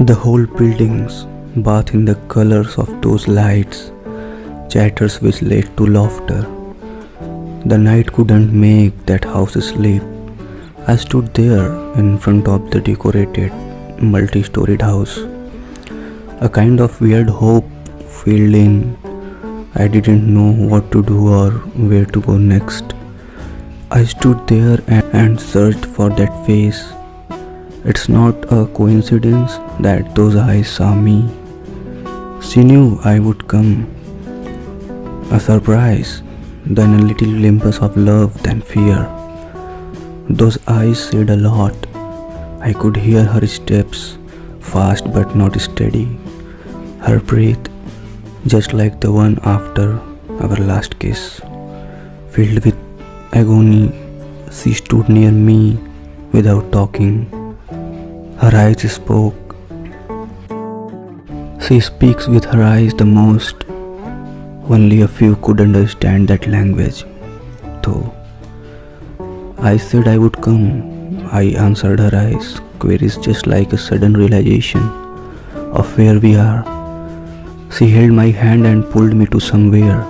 The whole buildings bathe in the colors of those lights, chatters which led to laughter. The night couldn't make that house sleep. I stood there in front of the decorated, multi-storied house. A kind of weird hope filled in. I didn't know what to do or where to go next. I stood there and searched for that face. It's not a coincidence that those eyes saw me. She knew I would come. A surprise, then a little glimpse of love, then fear. Those eyes said a lot. I could hear her steps, fast but not steady. Her breath, just like the one after our last kiss. Filled with agony, she stood near me without talking. Her eyes spoke. She speaks with her eyes the most. Only a few could understand that language, though. I said I would come. I answered her eyes, queries just like a sudden realization of where we are. She held my hand and pulled me to somewhere.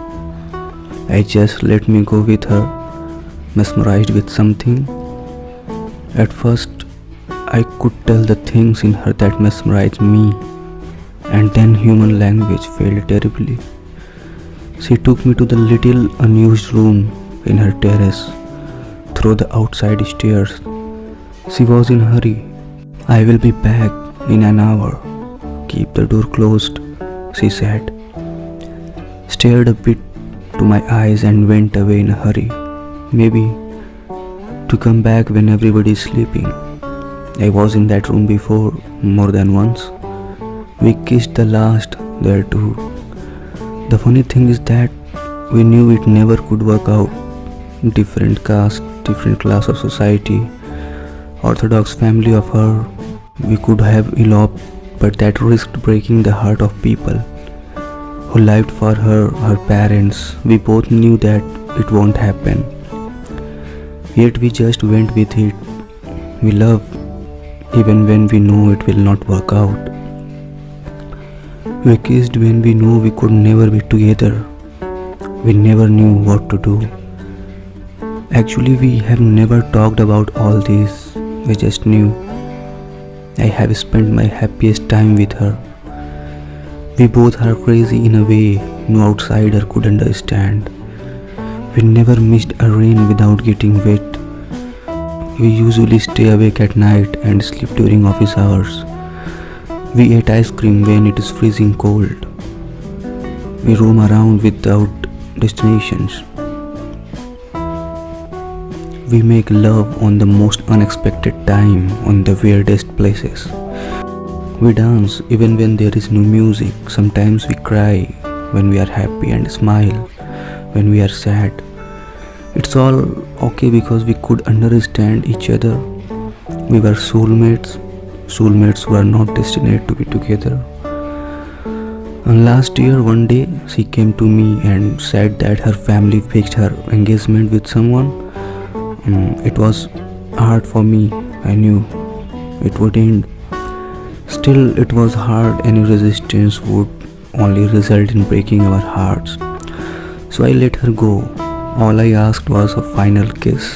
I just let me go with her, mesmerized with something. At first, I could tell the things in her that mesmerized me, and then human language failed terribly. She took me to the little unused room in her terrace, through the outside stairs. She was in a hurry. I will be back in an hour. Keep the door closed, she said. Stared a bit to my eyes and went away in a hurry. Maybe to come back when everybody is sleeping. I was in that room before, more than once. We kissed the last there too. The funny thing is that we knew it never could work out. Different caste, different class of society, orthodox family of her. We could have eloped, but that risked breaking the heart of people who lived for her, her parents. We both knew that it won't happen. Yet we just went with it. We loved even when we know it will not work out. We kissed when we knew we could never be together. We never knew what to do. Actually, we have never talked about all this. We just knew. I have spent my happiest time with her. We both are crazy in a way no outsider could understand. We never missed a rain without getting wet. We usually stay awake at night and sleep during office hours. We ate ice cream when it is freezing cold. We roam around without destinations. We make love on the most unexpected time, on the weirdest places. We dance even when there is no music. Sometimes we cry when we are happy and smile when we are sad. It's all okay because we could understand each other. We were soulmates who are not destined to be together. And last year, one day, she came to me and said that her family fixed her engagement with someone. It was hard for me. I knew it would end. Still, it was hard. Any resistance would only result in breaking our hearts. So I let her go. All I asked was a final kiss.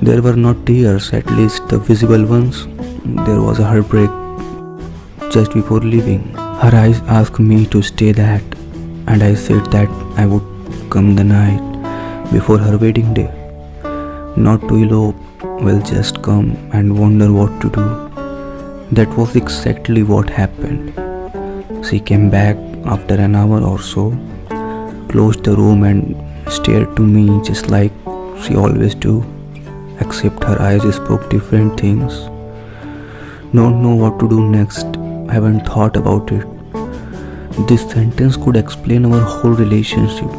There were not tears, at least the visible ones. There was a heartbreak just before leaving. Her eyes asked me to stay that, and I said that I would come the night before her wedding day. Not to elope, well, just come and wonder what to do. That was exactly what happened. She came back after an hour or so, closed the room and stared to me just like she always do, except her eyes spoke different things. Don't know what to do next. Haven't thought about it. This sentence could explain our whole relationship,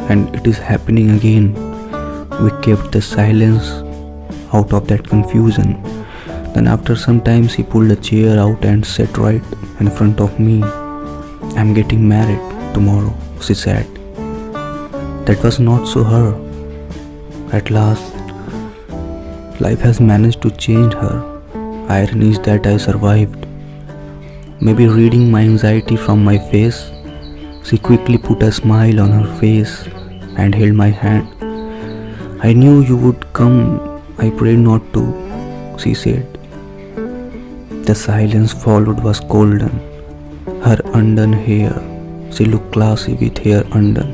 and it is happening again. We kept the silence out of that confusion. Then after some time she pulled a chair out and sat right in front of me. I'm getting married tomorrow, she said. That was not so her. At last, life has managed to change her. Irony is that I survived. Maybe reading my anxiety from my face, she quickly put a smile on her face and held my hand. I knew you would come, I prayed not to, she said. The silence followed was golden. Her undone hair, she looked classy with hair undone.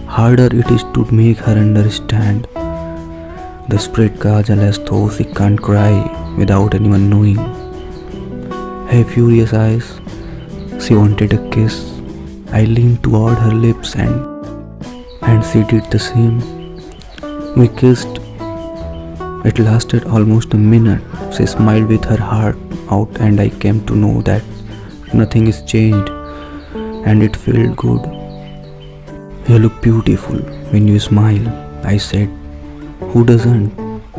Harder it is to make her understand. The spread kajal as though she can't cry without anyone knowing. Her furious eyes, she wanted a kiss. I leaned toward her lips and she did the same. We kissed. It lasted almost a minute. She smiled with her heart out and I came to know that nothing is changed and it felt good. You look beautiful when you smile, I said. Who doesn't?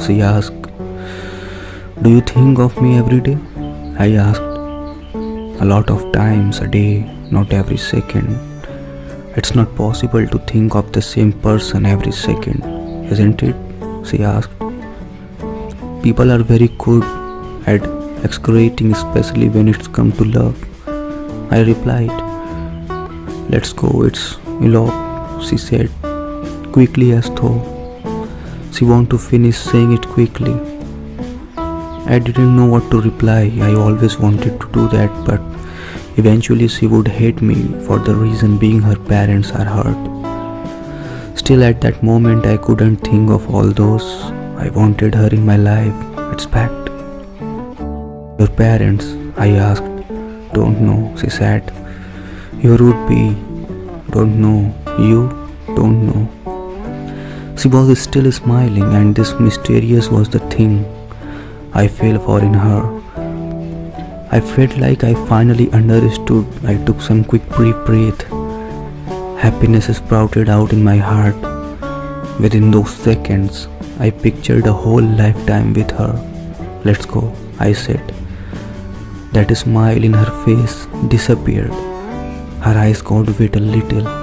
She asked. Do you think of me every day? I asked. A lot of times a day, not every second. It's not possible to think of the same person every second, isn't it? She asked. People are very good at excruciating, especially when it's come to love. I replied. Let's go, it's elope, she said, quickly as though she wanted to finish saying it quickly. I didn't know what to reply. I always wanted to do that, but eventually she would hate me for the reason being her parents are hurt. Still at that moment I couldn't think of all those. I wanted her in my life. It's fact. Your parents? I asked. Don't know, she said. Your would be. Don't know. You? Don't know. She was still smiling and this mysterious was the thing I fell for in her. I felt like I finally understood. I took some quick brief breath. Happiness sprouted out in my heart. Within those seconds, I pictured a whole lifetime with her. Let's go, I said. That smile in her face disappeared. Her eyes got wet a little.